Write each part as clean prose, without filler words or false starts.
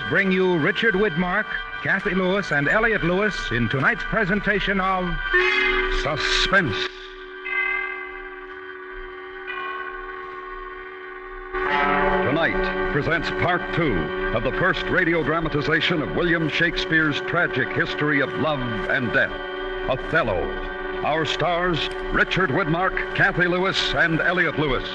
bring you Richard Widmark, Cathy Lewis, and Elliott Lewis in tonight's presentation of Suspense. Tonight presents Part 2 of the first radio dramatization of William Shakespeare's tragic history of love and death, Othello. Our stars, Richard Widmark, Cathy Lewis, and Elliott Lewis.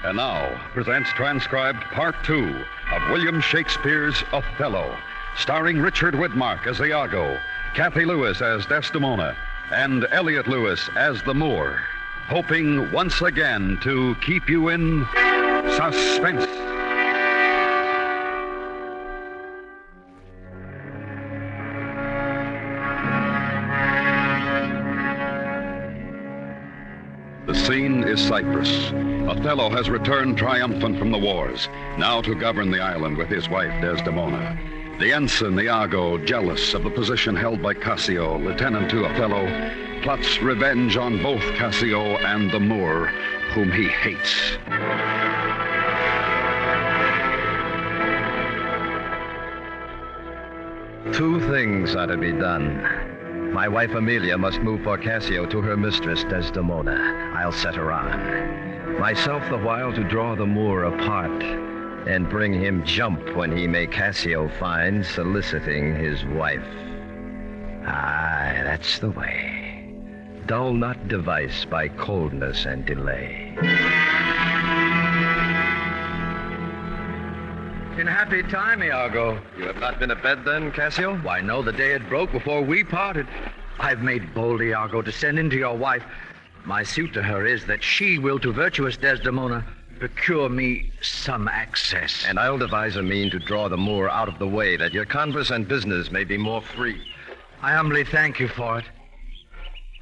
And now presents transcribed Part 2 of William Shakespeare's Othello, starring Richard Widmark as Iago, Cathy Lewis as Desdemona, and Elliott Lewis as the Moor, hoping once again to keep you in suspense. The scene is Cyprus. Othello has returned triumphant from the wars, now to govern the island with his wife Desdemona. The ensign, Iago, jealous of the position held by Cassio, lieutenant to Othello, plots revenge on both Cassio and the Moor, whom he hates. Two things are to be done. My wife Amelia must move for Cassio to her mistress Desdemona. I'll set her on. Myself the while to draw the Moor apart and bring him jump when he may Cassio find soliciting his wife. Aye, that's the way. Dull not device by coldness and delay. In happy time, Iago. You have not been abed then, Cassio? Why, no, the day had broke before we parted. I've made bold, Iago, to send in to your wife. My suit to her is that she will to virtuous Desdemona procure me some access. And I'll devise a mean to draw the Moor out of the way, that your converse and business may be more free. I humbly thank you for it.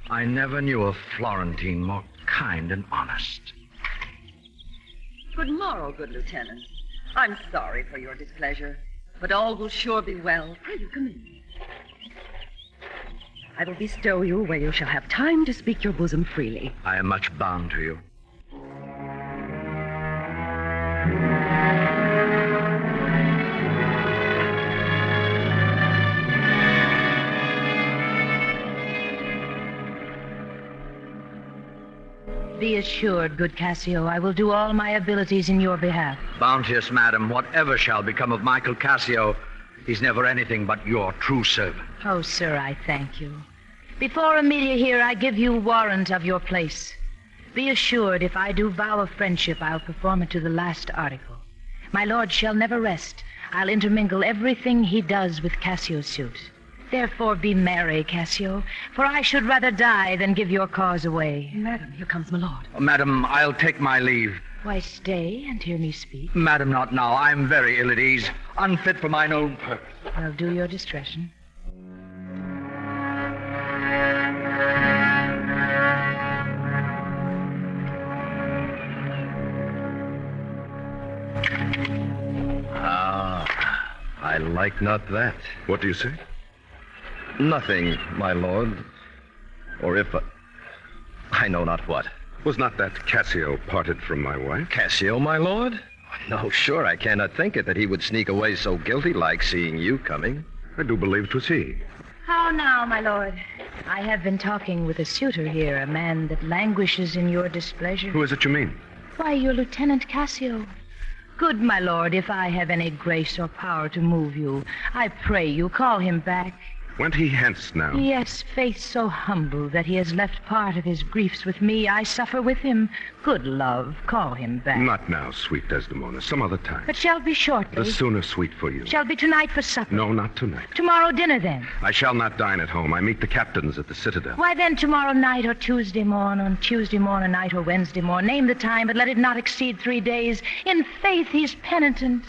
I never knew a Florentine more kind and honest. Good morrow, good lieutenant. I'm sorry for your displeasure, but all will sure be well. Pray you come in. I will bestow you where you shall have time to speak your bosom freely. I am much bound to you. Be assured, good Cassio, I will do all my abilities in your behalf. Bounteous madam, whatever shall become of Michael Cassio, he's never anything but your true servant. Oh, sir, I thank you. Before Amelia here, I give you warrant of your place. Be assured, if I do vow of friendship, I'll perform it to the last article. My lord shall never rest. I'll intermingle everything he does with Cassio's suit. Therefore be merry, Cassio, for I should rather die than give your cause away. Madam, here comes my lord. Oh, madam, I'll take my leave. Why, stay and hear me speak. Madam, not now. I'm very ill at ease, unfit for mine own purpose. I'll do your discretion. I like not that. What do you say? Nothing, my lord. Or if... I know not what. Was not that Cassio parted from my wife? Cassio, my lord? No, sure, I cannot think it, that he would sneak away so guilty-like, seeing you coming. I do believe 'twas he. How now, my lord? I have been talking with a suitor here, a man that languishes in your displeasure. Who is it you mean? Why, your Lieutenant Cassio. Good, my lord, if I have any grace or power to move you, I pray you call him back. Went he hence now? Yes, faith so humble that he has left part of his griefs with me. I suffer with him. Good love, call him back. Not now, sweet Desdemona. Some other time. But shall be shortly. The sooner, sweet, for you. Shall be tonight for supper. No, not tonight. Tomorrow dinner, then. I shall not dine at home. I meet the captains at the Citadel. Why, then, tomorrow night or Tuesday morn, on Tuesday morn night or Wednesday morn. Name the time, but let it not exceed 3 days. In faith, he's penitent.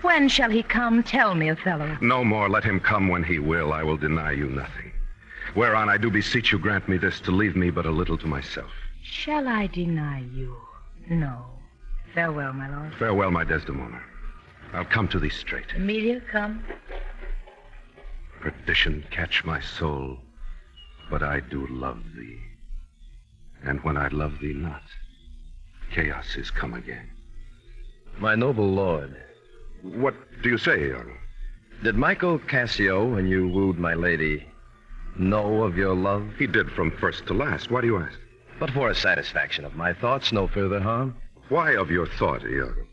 When shall he come? Tell me, Othello. No more. Let him come when he will. I will deny you nothing. Whereon I do beseech you grant me this, to leave me but a little to myself. Shall I deny you? No. Farewell, my lord. Farewell, my Desdemona. I'll come to thee straight. Amelia, come. Perdition catch my soul, but I do love thee. And when I love thee not, Chaos is come again. My noble lord, What do you say, Iago? did Michael Cassio, when you wooed my lady, know of your love? He did from first to last. Why do you ask? But for a satisfaction of my thoughts, no further harm. Why of your thought, Iago?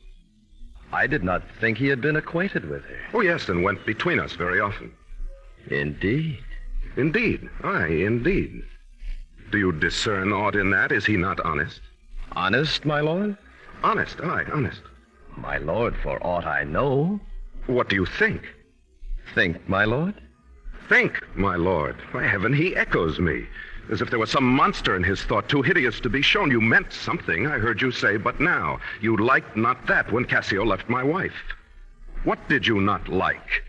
I did not think he had been acquainted with her. Oh, yes, and went between us very often. Indeed. Indeed. Aye, indeed. Do you discern aught in that? Is he not honest? Honest, my lord? Honest, aye, honest. My lord, for aught I know. What do you think? Think, my lord? Think, my lord. By heaven, he echoes me. As if there was some monster in his thought, too hideous to be shown. You meant something, I heard you say, but now. You liked not that when Cassio left my wife. What did you not like?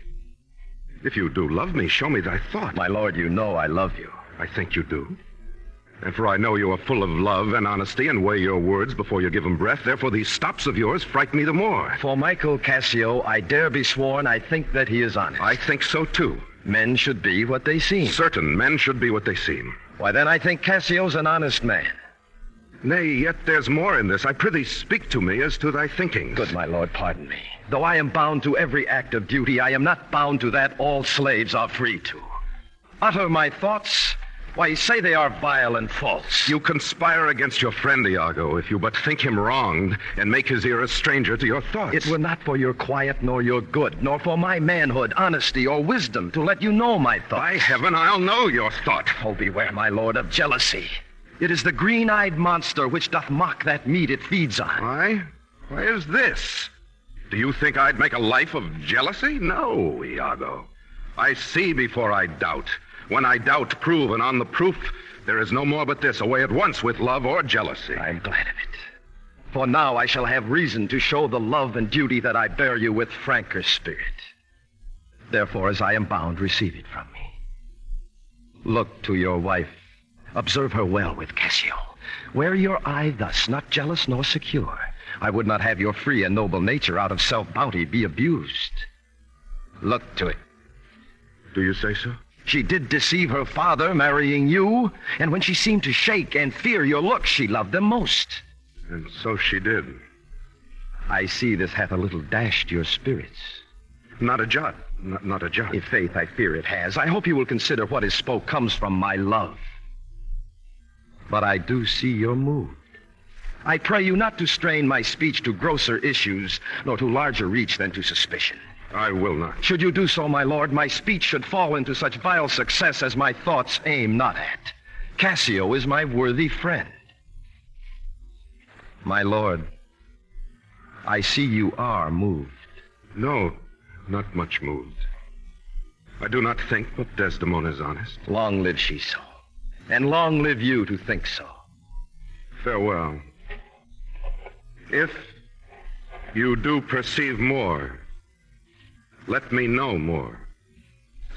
If you do love me, show me thy thought. My lord, you know I love you. I think you do. And for I know you are full of love and honesty and weigh your words before you give them breath. Therefore, these stops of yours frighten me the more. For Michael Cassio, I dare be sworn I think that he is honest. I think so, too. Men should be what they seem. Certain men should be what they seem. Why, then I think Cassio's an honest man. Nay, yet there's more in this. I prithee speak to me as to thy thinkings. Good, my lord, pardon me. Though I am bound to every act of duty, I am not bound to that all slaves are free to. Utter my thoughts. Why, say they are vile and false. You conspire against your friend, Iago, if you but think him wronged and make his ear a stranger to your thoughts. It were not for your quiet nor your good, nor for my manhood, honesty, or wisdom to let you know my thoughts. By heaven, I'll know your thought. Oh, beware, my lord, of jealousy. It is the green-eyed monster which doth mock that meat it feeds on. Why? Why is this? Do you think I'd make a life of jealousy? No, Iago. I see before I doubt. When I doubt, prove, and on the proof, there is no more but this, away at once with love or jealousy. I'm glad of it. For now I shall have reason to show the love and duty that I bear you with franker spirit. Therefore, as I am bound, receive it from me. Look to your wife. Observe her well with Cassio. Wear your eye thus, not jealous nor secure. I would not have your free and noble nature out of self-bounty be abused. Look to it. Do you say so? She did deceive her father, marrying you, and when she seemed to shake and fear your looks, she loved them most. And so she did. I see this hath a little dashed your spirits. Not a jot. Not a jot. In faith, I fear it has. I hope you will consider what is spoke comes from my love. But I do see you're moved. I pray you not to strain my speech to grosser issues, nor to larger reach than to suspicion. I will not. Should you do so, my lord, my speech should fall into such vile success as my thoughts aim not at. Cassio is my worthy friend. My lord, I see you are moved. No, not much moved. I do not think but Desdemona is honest. Long live she so, and long live you to think so. Farewell. If you do perceive more, let me know more.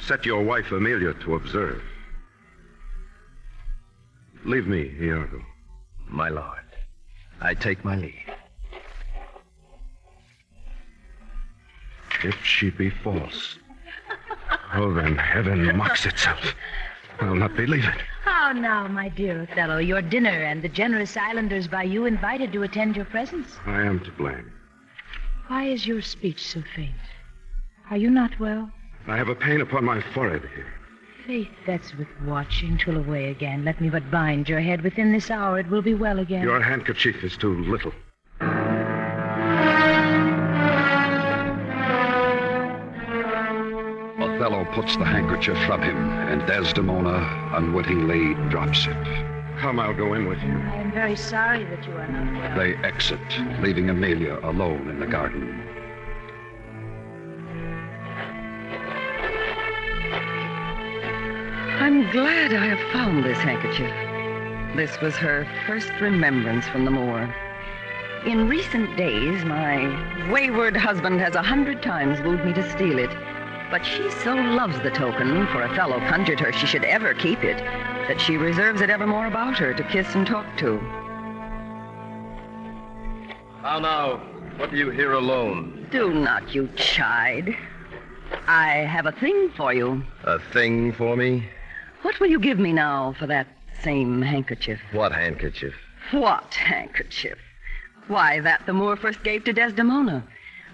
Set your wife Amelia to observe. Leave me, Iago. My lord, I take my leave. If she be false, oh, then heaven mocks itself. I'll not believe it. How now, my dear Othello, your dinner and the generous islanders by you invited to attend your presence. I am to blame. Why is your speech so faint? Are you not well? I have a pain upon my forehead here. Faith, that's with watching 'twill away again. Let me but bind your head. Within this hour it will be well again. Your handkerchief is too little. Othello puts the handkerchief from him, and Desdemona unwittingly drops it. Come, I'll go in with you. I am very sorry that you are not well. They exit, leaving Amelia alone in the garden. I'm glad I have found this handkerchief. This was her first remembrance from the moor. In recent days, my wayward husband has 100 times wooed me to steal it. But she so loves the token, for Othello conjured her she should ever keep it, that she reserves it evermore about her to kiss and talk to. How now? What do you here alone? Do not you chide. I have a thing for you. A thing for me? What will you give me now for that same handkerchief? What handkerchief? What handkerchief? Why, that the Moor first gave to Desdemona.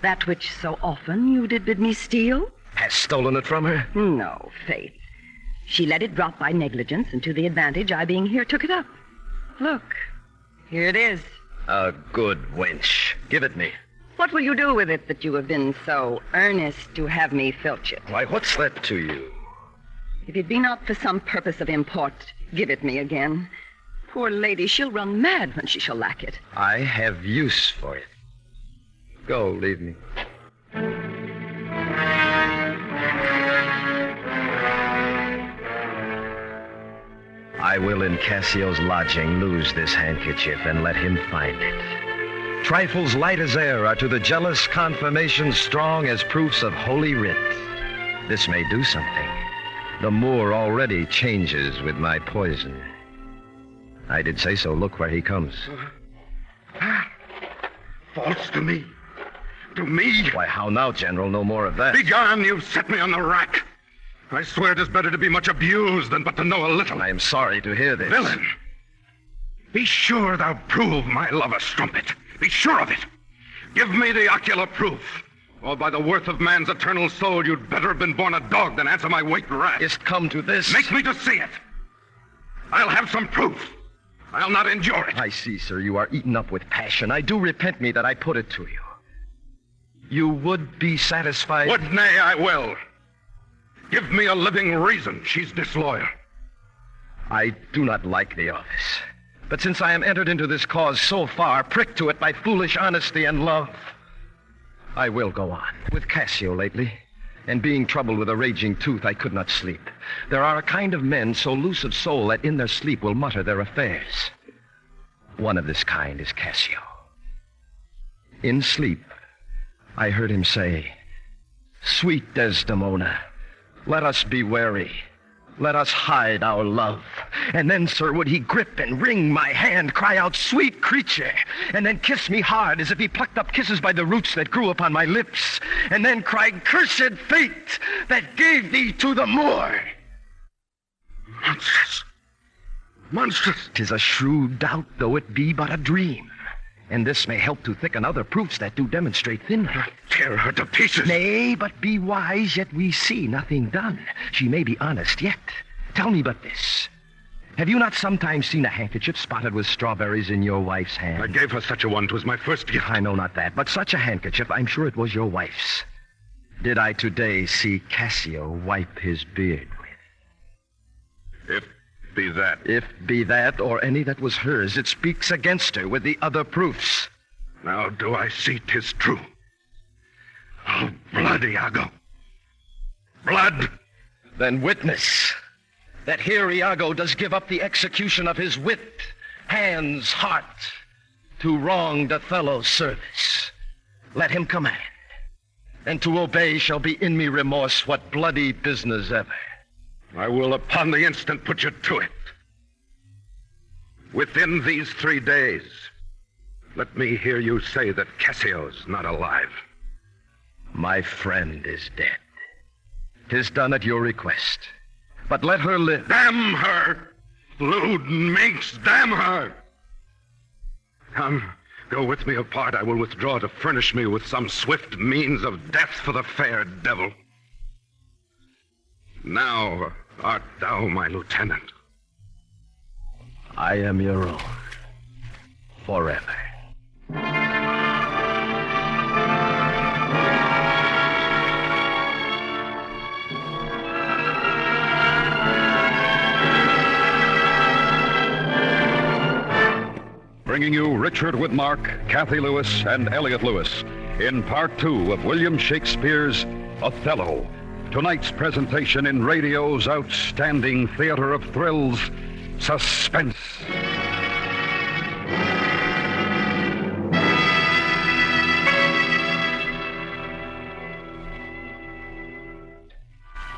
That which so often you did bid me steal. Has stolen it from her? No, Faith. She let it drop by negligence, and to the advantage I being here took it up. Look, here it is. A good wench. Give it me. What will you do with it that you have been so earnest to have me filch it? Why, what's that to you? If it be not for some purpose of import, give it me again. Poor lady, she'll run mad when she shall lack it. I have use for it. Go, leave me. I will in Cassio's lodging lose this handkerchief and let him find it. Trifles light as air are to the jealous confirmation strong as proofs of Holy Writ. This may do something. The Moor already changes with my poison. I did say so. Look where he comes. False to me. To me. Why, how now, General? No more of that. Begone, you've set me on the rack. I swear it is better to be much abused than but to know a little. I am sorry to hear this. Villain! Be sure thou prove my love a strumpet. Be sure of it. Give me the ocular proof. Or by the worth of man's eternal soul, you'd better have been born a dog than answer my weight in wrath. Is't come to this? Make me to see it. I'll have some proof. I'll not endure it. I see, sir, you are eaten up with passion. I do repent me that I put it to you. You would be satisfied... Would, nay, I will. Give me a living reason she's disloyal. I do not like the office. But since I am entered into this cause so far, pricked to it by foolish honesty and love, I will go on. With Cassio lately, and being troubled with a raging tooth, I could not sleep. There are a kind of men so loose of soul that in their sleep will mutter their affairs. One of this kind is Cassio. In sleep, I heard him say, "Sweet Desdemona, let us be wary. Let us hide our love." And then, sir, would he grip and wring my hand, cry out, "Sweet creature," and then kiss me hard as if he plucked up kisses by the roots that grew upon my lips, and then cried, "Cursed fate that gave thee to the Moor." Monstrous. Monstrous. 'Tis a shrewd doubt, though it be but a dream. And this may help to thicken other proofs that do demonstrate thinly. Tear her to pieces. Nay, but be wise, yet we see nothing done. She may be honest yet. Tell me but this. Have you not sometimes seen a handkerchief spotted with strawberries in your wife's hand? I gave her such a one. 'Twas my first gift. I know not that, but such a handkerchief, I'm sure it was your wife's. Did I today see Cassio wipe his beard with? If be that. If be that, or any that was hers, it speaks against her with the other proofs. Now do I see 'tis true. Oh, blood, Iago. Blood. Then witness that here Iago does give up the execution of his wit, hands, heart, to wronged Othello's service. Let him command, and to obey shall be in me remorse what bloody business ever. I will upon the instant put you to it. Within these 3 days, let me hear you say that Cassio's not alive. My friend is dead. 'Tis done at your request. But let her live. Damn her! Lewd minx, damn her! Come, go with me apart. I will withdraw to furnish me with some swift means of death for the fair devil. Now art thou my lieutenant. I am your own. Forever. Bringing you Richard Widmark, Cathy Lewis, and Elliott Lewis in Part 2 of William Shakespeare's Othello. Tonight's presentation in radio's outstanding theater of thrills, Suspense.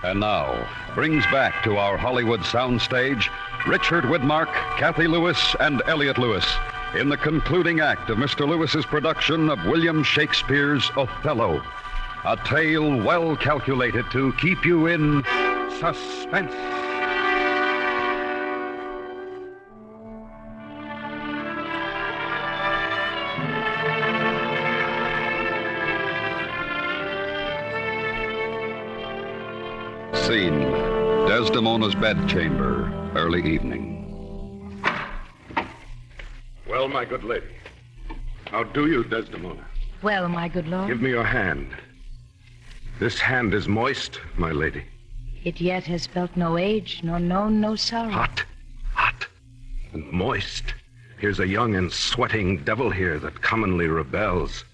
And now, brings back to our Hollywood soundstage Richard Widmark, Cathy Lewis, and Elliott Lewis in the concluding act of Mr. Lewis's production of William Shakespeare's Othello, a tale well calculated to keep you in suspense. Desdemona's bedchamber, early evening. Well, my good lady. How do you, Desdemona? Well, my good lord. Give me your hand. This hand is moist, my lady. It yet has felt no age, nor known no sorrow. Hot, and moist. Here's a young and sweating devil here that commonly rebels.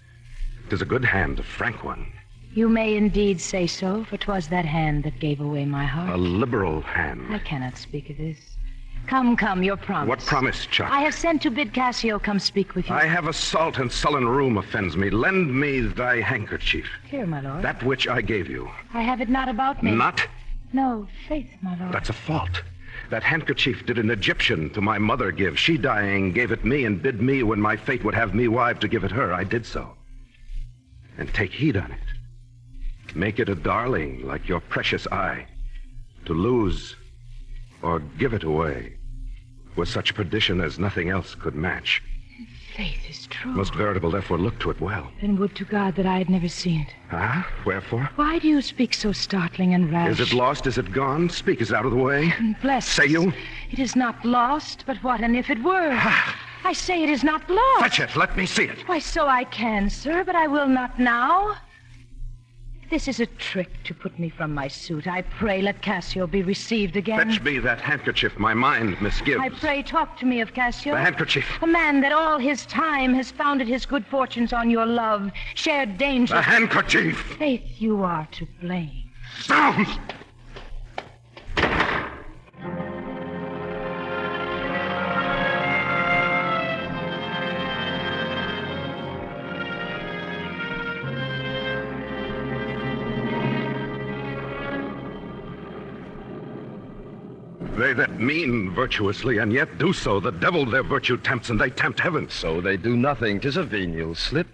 'Tis a good hand, a frank one. You may indeed say so, for 'twas that hand that gave away my heart. A liberal hand. I cannot speak of this. Come, your promise. What promise, Chuck? I have sent to bid Cassio come speak with you. I have a salt and sullen room offends me. Lend me thy handkerchief. Here, my lord. That which I gave you. I have it not about me. Not? No, faith, my lord. That's a fault. That handkerchief did an Egyptian to my mother give. She, dying, gave it me and bid me, when my fate would have me wive, to give it her. I did so. And take heed on it. Make it a darling like your precious eye. To lose or give it away was such perdition as nothing else could match. Faith is true. Most veritable, therefore look to it well. Then would to God that I had never seen it. Ah, wherefore? Why do you speak so startling and rash? Is it lost? Is it gone? Speak, is it out of the way? Bless. Say you? It is not lost, but what and if it were? I say it is not lost. Fetch it. Let me see it. Why, so I can, sir, but I will not now. This is a trick to put me from my suit. I pray let Cassio be received again. Fetch me that handkerchief. My mind misgives. I pray talk to me of Cassio. The handkerchief. A man that all his time has founded his good fortunes on your love, shared danger. The handkerchief. Faith, you are to blame. Down! They that mean virtuously and yet do so, the devil their virtue tempts, and they tempt heaven. So they do nothing. 'Tis a venial slip.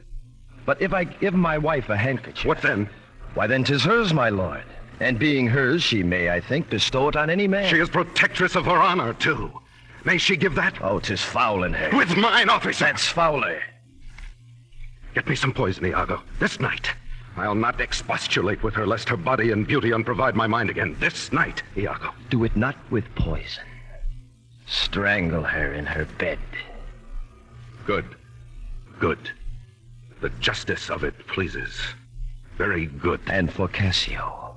But if I give my wife a handkerchief... What then? Why, then 'tis hers, my lord. And being hers, she may, I think, bestow it on any man. She is protectress of her honor, too. May she give that? Oh, 'tis foul in her. With mine, officer! That's fouler. Get me some poison, Iago. This night. I'll not expostulate with her, lest her body and beauty unprovide my mind again. This night, Iago. Do it not with poison. Strangle her in her bed. Good. Good. The justice of it pleases. Very good. And for Cassio,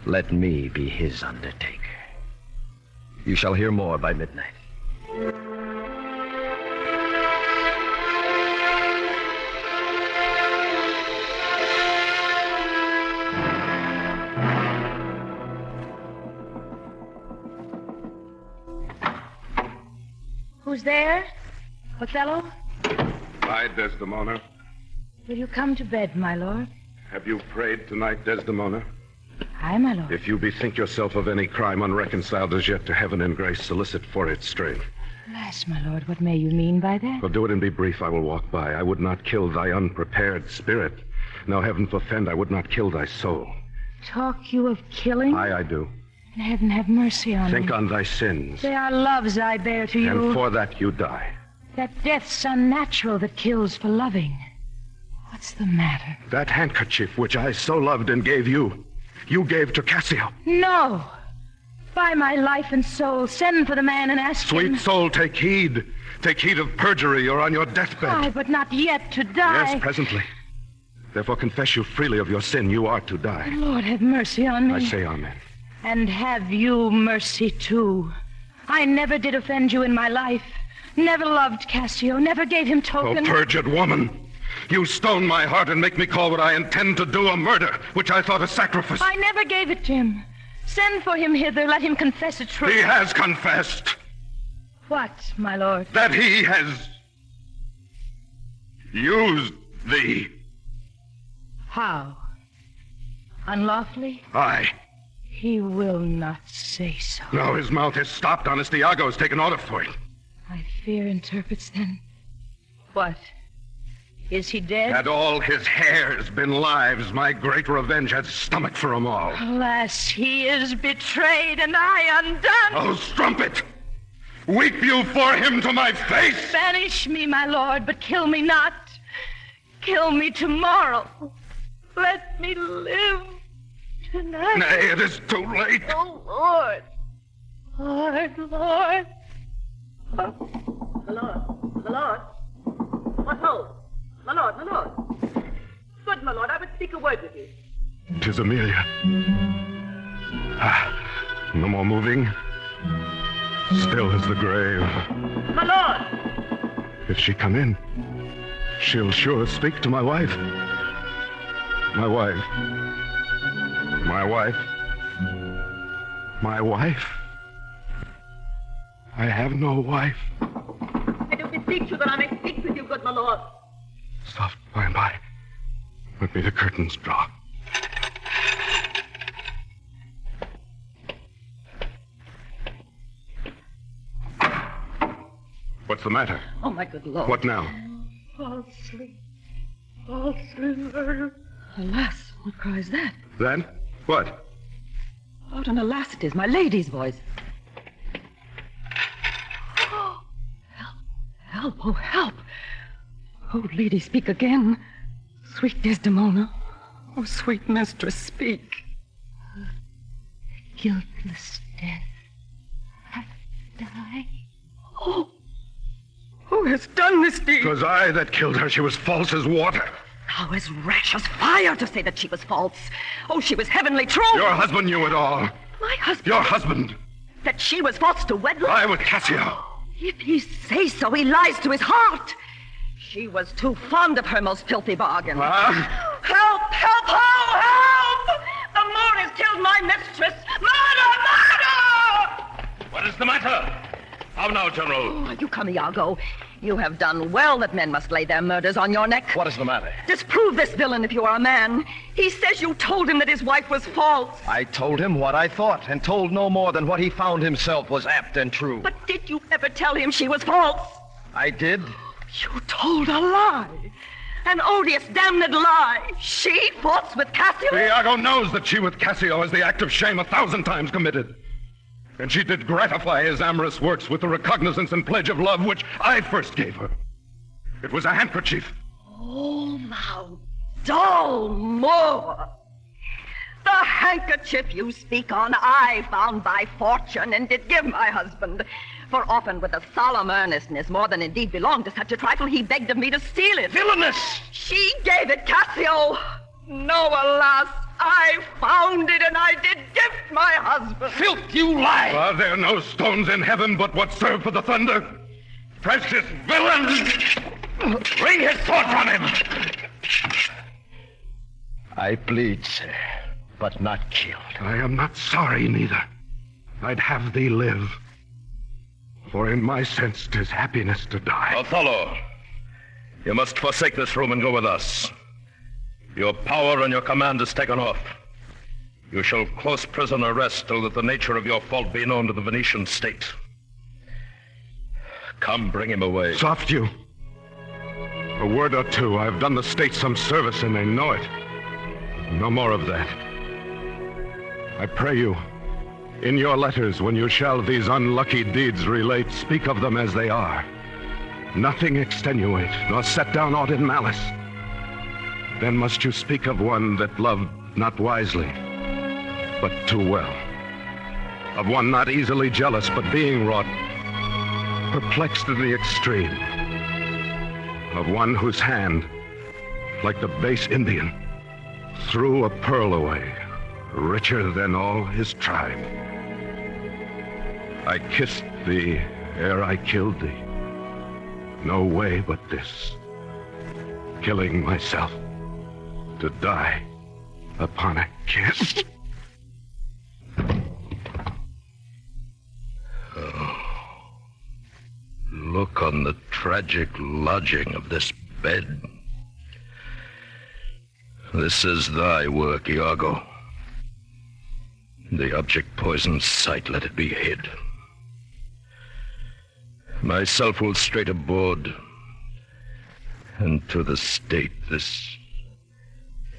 let me be his undertaker. You shall hear more by midnight. Who's there? Othello? Hi, Desdemona. Will you come to bed, my lord? Have you prayed tonight, Desdemona? Aye, my lord. If you bethink yourself of any crime unreconciled as yet to heaven and grace, solicit for its strength. Alas, my lord, what may you mean by that? Well, do it and be brief. I will walk by. I would not kill thy unprepared spirit. Now, heaven forfend, I would not kill thy soul. Talk you of killing? Aye, I do. Heaven have mercy on me. Think on thy sins. They are loves I bear to you. And for that you die. That death's unnatural that kills for loving. What's the matter? That handkerchief which I so loved and gave you, you gave to Cassio. No. By my life and soul, send for the man and ask him. Sweet soul, take heed. Take heed of perjury. You're on your deathbed. Aye, but not yet to die. Yes, presently. Therefore confess you freely of your sin. You are to die. Lord, have mercy on me. I say amen. And have you mercy, too. I never did offend you in my life. Never loved Cassio. Never gave him token. Oh, perjured woman. You stone my heart and make me call what I intend to do a murder, which I thought a sacrifice. I never gave it to him. Send for him hither. Let him confess the truth. He has confessed. What, my lord? That he has used thee. How? Unlawfully? Aye. He will not say so. No, his mouth is stopped. Honest Iago has taken order for it. I fear interprets then. What? Is he dead? Had all his hairs been lives, my great revenge had stomach for 'em all. Alas, he is betrayed and I undone. Oh, strumpet! Weep you for him to my face! Banish me, my lord, but kill me not. Kill me tomorrow. Let me live Tonight. Nay, it is too late. Oh, Lord. Lord, Lord. My lord. What ho? My lord. Good, my lord, I would speak a word with you. 'Tis Amelia. No more moving. Still as the grave. My lord! If she come in, she'll sure speak to my wife. My wife. I have no wife. I do beseech you that I may speak with you, good my lord. Soft by and by. Let me the curtains draw. What's the matter? Oh, my good Lord. What now? Falsely murdered. Alas, what cries that? Then? What? Out and alas, it is my lady's voice. Help, oh, help. Oh, lady, speak again. Sweet Desdemona. Oh, sweet mistress, speak. Guiltless death hath died. Oh, who has done this deed? 'Twas I that killed her. She was false as water. Thou as rash as fire to say that she was false. Oh, she was heavenly true. Your husband knew it all. My husband. Your husband. That she was false to wedlock. I with Cassio. If he say so, he lies to his heart. She was too fond of her most filthy bargain. Ah? Help! Help! Oh, help! The Moor has killed my mistress. Murder! What is the matter? How now, General? Oh, you come, Iago. You have done well that men must lay their murders on your neck. What is the matter? Disprove this villain if you are a man. He says you told him that his wife was false. I told him what I thought, and told no more than what he found himself was apt and true. But did you ever tell him she was false? I did. You told a lie. An odious, damned lie. She false with Cassio? Iago knows that she with Cassio is the act of shame 1,000 times committed. And she did gratify his amorous works with the recognizance and pledge of love which I first gave her. It was a handkerchief. Oh, thou dull Moor. The handkerchief you speak on I found by fortune and did give my husband. For often with a solemn earnestness, more than indeed belonged to such a trifle, he begged of me to steal it. Villainous! She gave it, Cassio. No, alas, I found it and I did gift my husband. Filth, you lie! Are there no stones in heaven but what serve for the thunder? Precious villain! Wring his sword from him! I plead, sir, but not killed. I am not sorry neither. I'd have thee live. For in my sense 'tis happiness to die. Othello, you must forsake this room and go with us. Your power and your command is taken off. You shall close prisoner rest till that the nature of your fault be known to the Venetian state. Come, bring him away. Soft you. A word or two. I've done the state some service and they know it. No more of that. I pray you, in your letters, when you shall these unlucky deeds relate, speak of them as they are. Nothing extenuate, nor set down aught in malice. Then must you speak of one that loved not wisely, but too well. Of one not easily jealous, but being wrought, perplexed in the extreme. Of one whose hand, like the base Indian, threw a pearl away, richer than all his tribe. I kissed thee ere I killed thee. No way but this, killing myself, to die upon a kiss. Look on the tragic lodging of this bed. This is thy work, Iago. The object poisons sight, let it be hid. Myself will straight aboard, and to the state this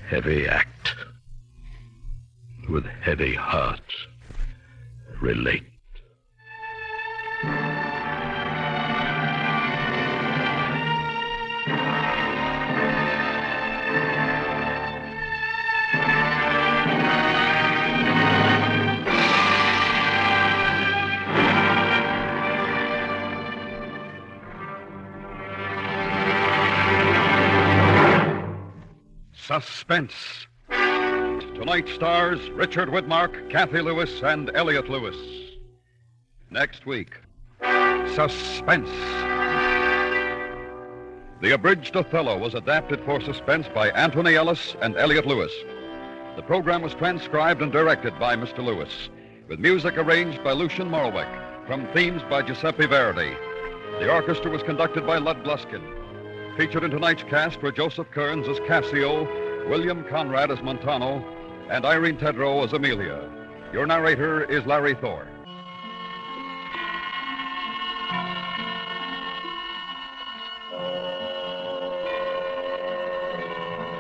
heavy act, with heavy heart, relate. Suspense. Tonight stars Richard Widmark, Cathy Lewis, and Elliott Lewis. Next week, Suspense. The abridged Othello was adapted for Suspense by Anthony Ellis and Elliott Lewis. The program was transcribed and directed by Mr. Lewis, with music arranged by Lucian Morwick, from themes by Giuseppe Verdi. The orchestra was conducted by Lud Gluskin. Featured in tonight's cast were Joseph Kearns as Cassio, William Conrad as Montano, and Irene Tedrow as Amelia. Your narrator is Larry Thor.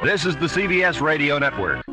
This is the CBS Radio Network.